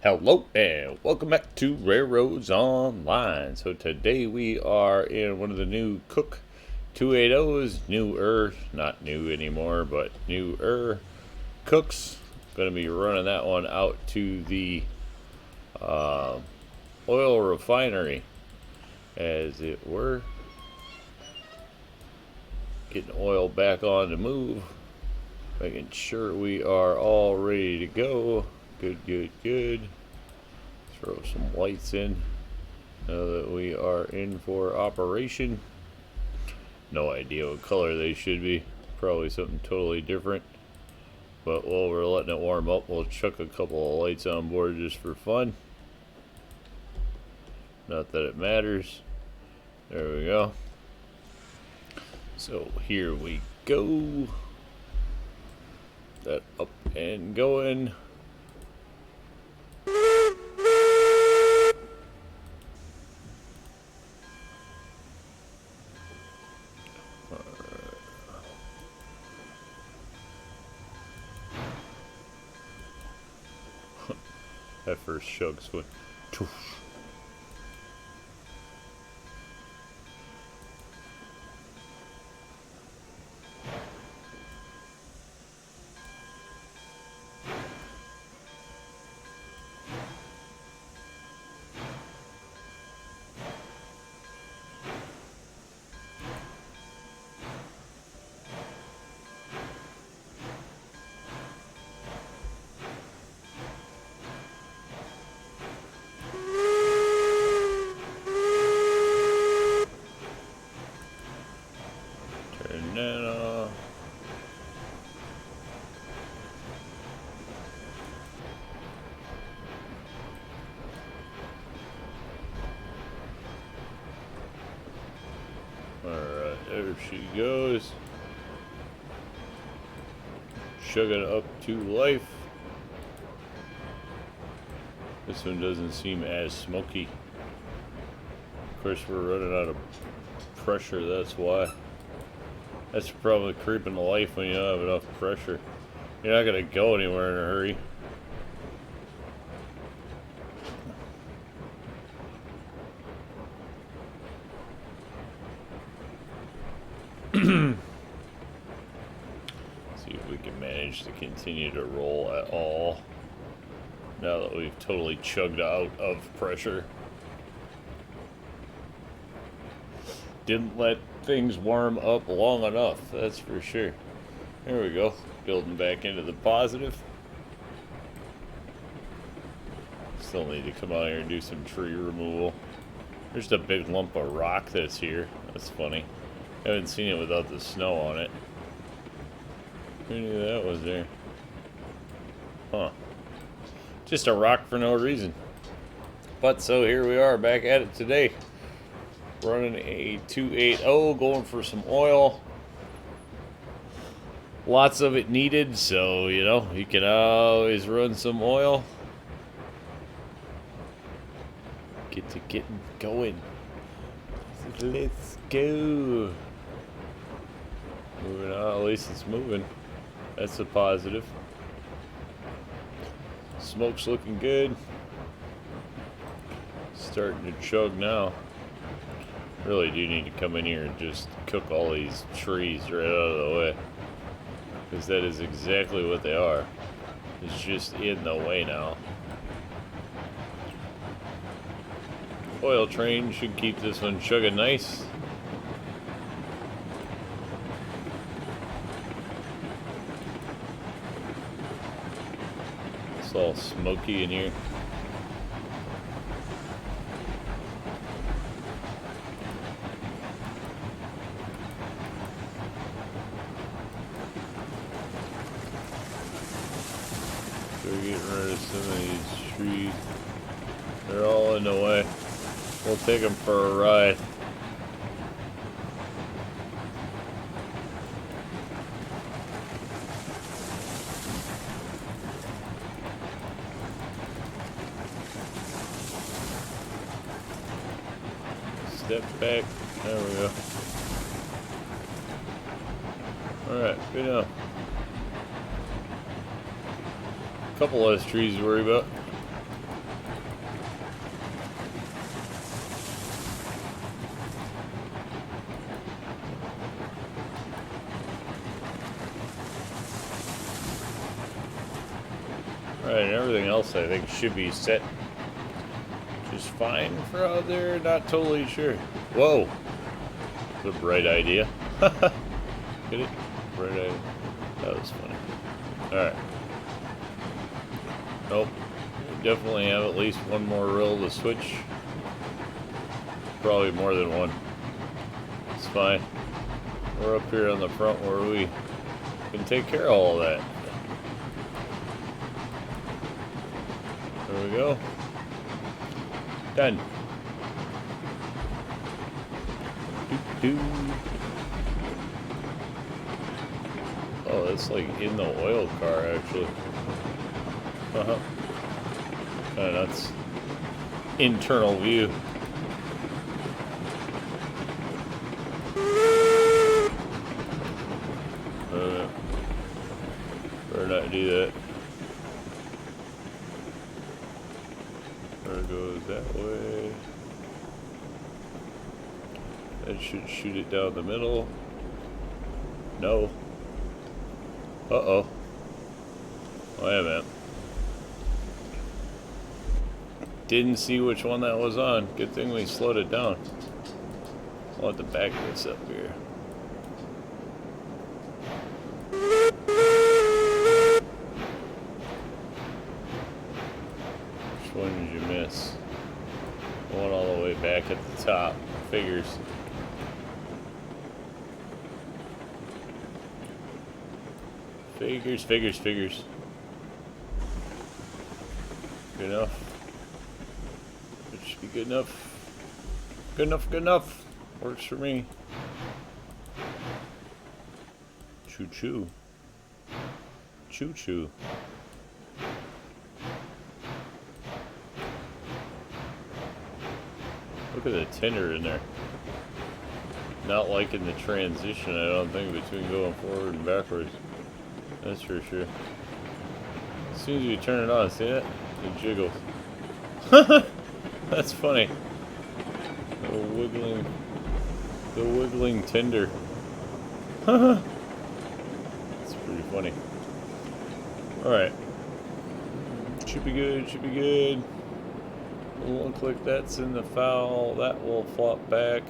Hello and welcome back to RailRoads Online. So today we are in one of the new Cook 280s, newer, not new anymore, but newer Cooks. Going to be running that one out to the uh, oil refinery, as it were. Getting oil back on the move, making sure we are all ready to go. Good. Throw some lights in now that we are in for operation. No idea what color they should be. Probably something totally different. But while we're letting it warm up, we'll chuck a couple of lights on board just for fun. Not that it matters. There we go. So here we go. That up and going. That first chug's went toof. Turn that off. Alright, there she goes. Chugging up to life. This one doesn't seem as smoky. Of course, we're running out of pressure, that's why. That's probably creeping to life when you don't have enough pressure. You're not going to go anywhere in a hurry. See if we can manage to continue to roll at all now that we've totally chugged out of pressure. Didn't let things warm up long enough, that's for sure. There we go, building back into the positive. Still need to come out here and do some tree removal. There's a big lump of rock that's here. That's funny. I haven't seen it without the snow on it. Who knew that was there? Huh. Just a rock for no reason. But so here we are back at it today. Running a 280, going for some oil. Lots of it needed, so you know, you can always run some oil. Get to getting going. Let's go. Moving on, at least it's moving. That's a positive. Smoke's looking good. Starting to chug now. Really do need to come in here and just cook all these trees right out of the way, because that is exactly what they are. It's just in the way now. Oil train should keep this one chugging nice. It's all smoky in here. So we're getting rid of some of these trees. They're all in the way. We'll take them for a ride. Step back. There we go. Alright, good enough. Couple less trees to worry about. Alright, and everything else I think should be set just fine for out there. Not totally sure. Whoa! That's a bright idea. Get it? Bright idea. That was funny. Alright. Nope. We definitely have at least one more rail to switch. Probably more than one. It's fine. We're up here on the front where we can take care of all that. There we go. Done. Doo-doo. Oh, that's like in the oil car, actually. Uh-huh. Kinda nuts. Internal view. Better not do that. There goes that way. That should shoot it down the middle. No. Uh-oh. Wait a minute. Didn't see which one that was on. Good thing we slowed it down. I'll have to back this up here. Which one did you miss? The one all the way back at the top. Figures. Figures. Good enough. It should be good enough. Good enough. Works for me. Choo-choo. Choo-choo. Look at the tender in there. Not liking the transition, I don't think, between going forward and backwards. That's for sure. As soon as you turn it on, see that? It jiggles. That's funny. The wiggling tender. That's pretty funny. Alright. Should be good. One click, that's in the foul. That will flop back.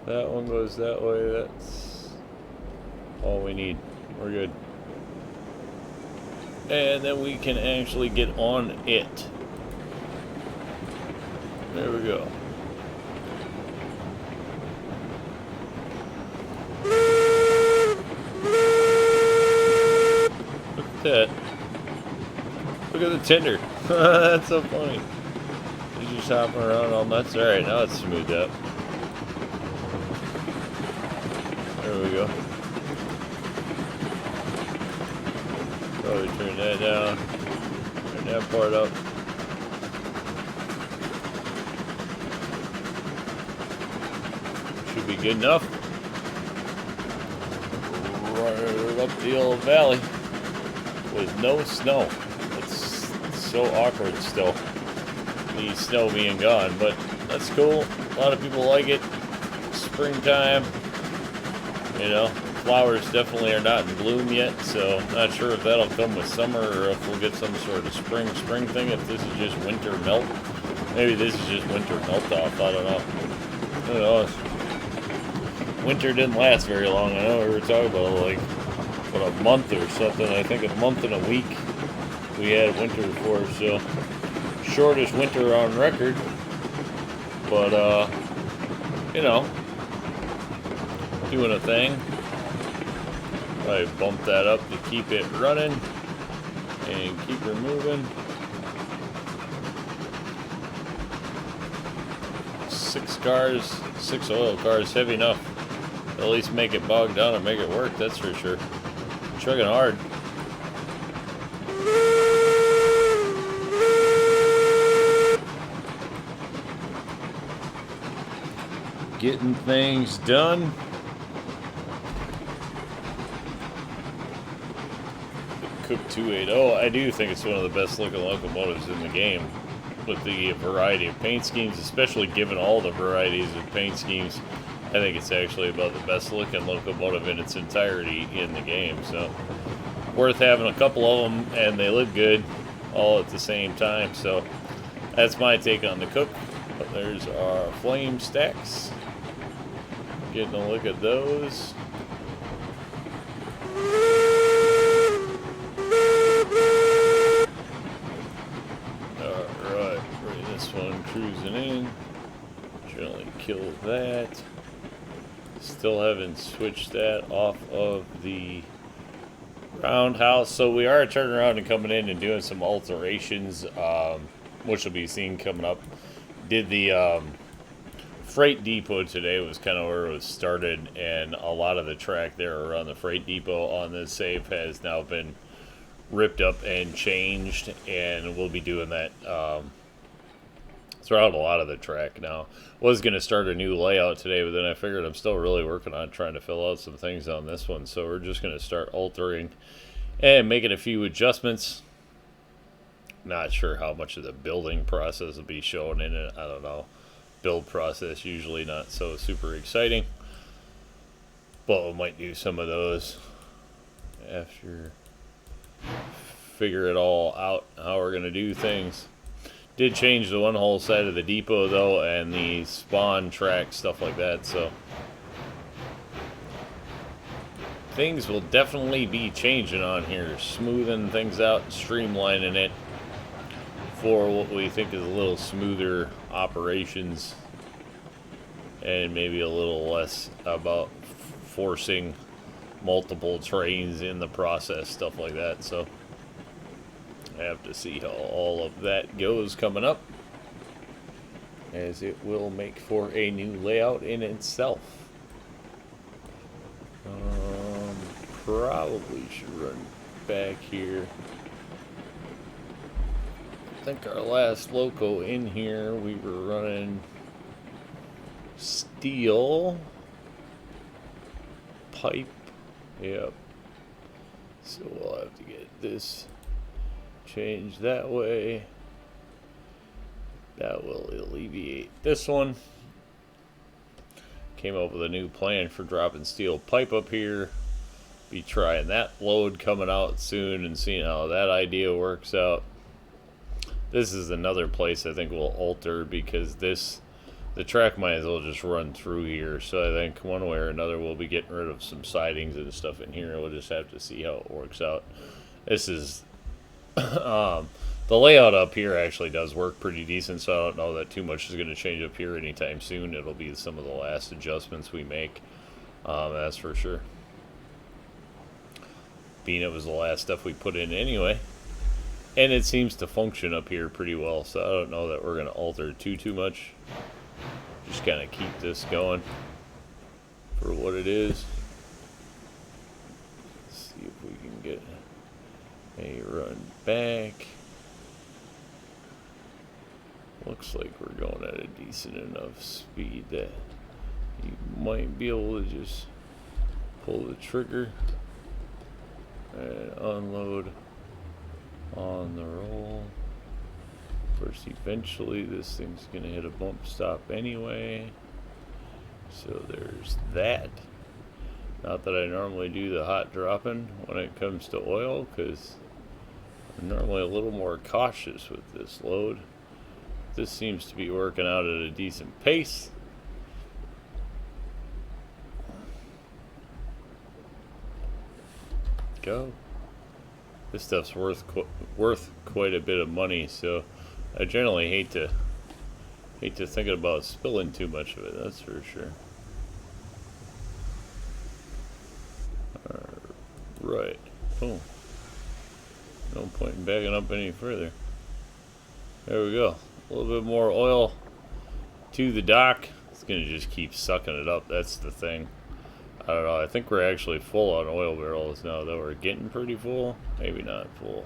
That one goes that way. That's all we need. We're good. And then we can actually get on it. There we go. Look at that. Look at the tender. That's so funny. He's just hopping around all nuts. Alright, now it's smoothed up. There we go. Probably turn that down. Turn that part up. Should be good enough. Right up the old valley with no snow. It's so awkward still. The snow being gone, but that's cool. A lot of people like it. Springtime, you know. Flowers definitely are not in bloom yet, so not sure if that'll come with summer or if we'll get some sort of spring thing. If this is just winter melt, maybe this is just winter melt off. I don't know. Who knows? Winter didn't last very long. I know we were talking about like what, a month or something. I think a month and a week we had winter for, so shortest winter on record. But you know, doing a thing. I bump that up to keep it running and keep her moving. 6 cars, 6 oil cars, heavy enough. At least make it bog down and make it work, that's for sure. Chugging hard. Getting things done. Cook 280. I do think it's one of the best looking locomotives in the game with the variety of paint schemes, especially given all the varieties of paint schemes. I think it's actually about the best looking locomotive in its entirety in the game, so worth having a couple of them, and they look good. all at the same time. So that's my take on the cook. But there's our flame stacks. Getting a look at those. Alright, bring this one cruising in. Generally kill that. Still haven't switched that off of the roundhouse. So we are turning around and coming in and doing some alterations, which will be seen coming up. Did the freight depot today, was kind of where it was started, and a lot of the track there around the freight depot on this safe has now been ripped up and changed, and we'll be doing that throughout a lot of the track now. Was going to start a new layout today, but then I figured I'm still really working on trying to fill out some things on this one, so we're just going to start altering and making a few adjustments. Not sure how much of the building process will be shown in it. I don't know. Build process usually not so super exciting, but we might do some of those after figure it all out how we're going to do things. Did change the one whole side of the depot though, and the spawn track, stuff like that, so things will definitely be changing on here, smoothing things out, streamlining it for what we think is a little smoother operations, and maybe a little less about forcing multiple trains in the process, stuff like that. So I have to see how all of that goes coming up, as it will make for a new layout in itself. Probably should run back here. I think our last loco in here, we were running steel pipe. Yep. So we'll have to get this changed that way. That will alleviate this one. Came up with a new plan for dropping steel pipe up here. Be trying that load coming out soon and seeing how that idea works out. This is another place I think we'll alter, because the track might as well just run through here. So I think one way or another we'll be getting rid of some sidings and stuff in here. We'll just have to see how it works out. This is the layout up here actually does work pretty decent, so I don't know that too much is going to change up here anytime soon. It'll be some of the last adjustments we make, that's for sure. Being it was the last stuff we put in anyway. And it seems to function up here pretty well, so I don't know that we're going to alter too much. Just kind of keep this going for what it is. Let's see if we can get a run back. Looks like we're going at a decent enough speed that you might be able to just pull the trigger and unload on the roll. Of course, eventually this thing's gonna hit a bump stop anyway, so there's that. Not that I normally do the hot dropping when it comes to oil, because I'm normally a little more cautious with this load. This seems to be working out at a decent pace. Go. This stuff's worth quite a bit of money, so I generally hate to think about spilling too much of it. That's for sure. Right. Oh. No point in backing up any further. There we go. A little bit more oil to the dock. It's gonna just keep sucking it up. That's the thing. I don't know. I think we're actually full on oil barrels now, though. We're getting pretty full. Maybe not full.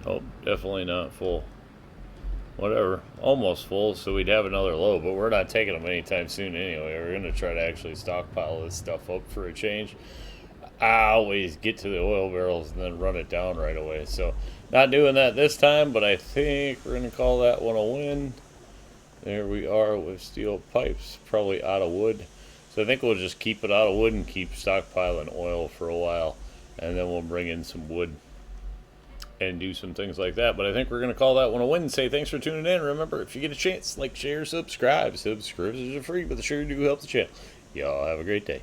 Nope, definitely not full. Whatever. Almost full, so we'd have another load, but we're not taking them anytime soon anyway. We're going to try to actually stockpile this stuff up for a change. I always get to the oil barrels and then run it down right away. So, not doing that this time, but I think we're going to call that one a win. There we are with steel pipes, probably out of wood. So I think we'll just keep it out of wood and keep stockpiling oil for a while, and then we'll bring in some wood and do some things like that. But I think we're going to call that one a win. Say thanks for tuning in. Remember, if you get a chance, like, share, subscribe. Subscriptions are free, but they sure do help the channel. Y'all have a great day.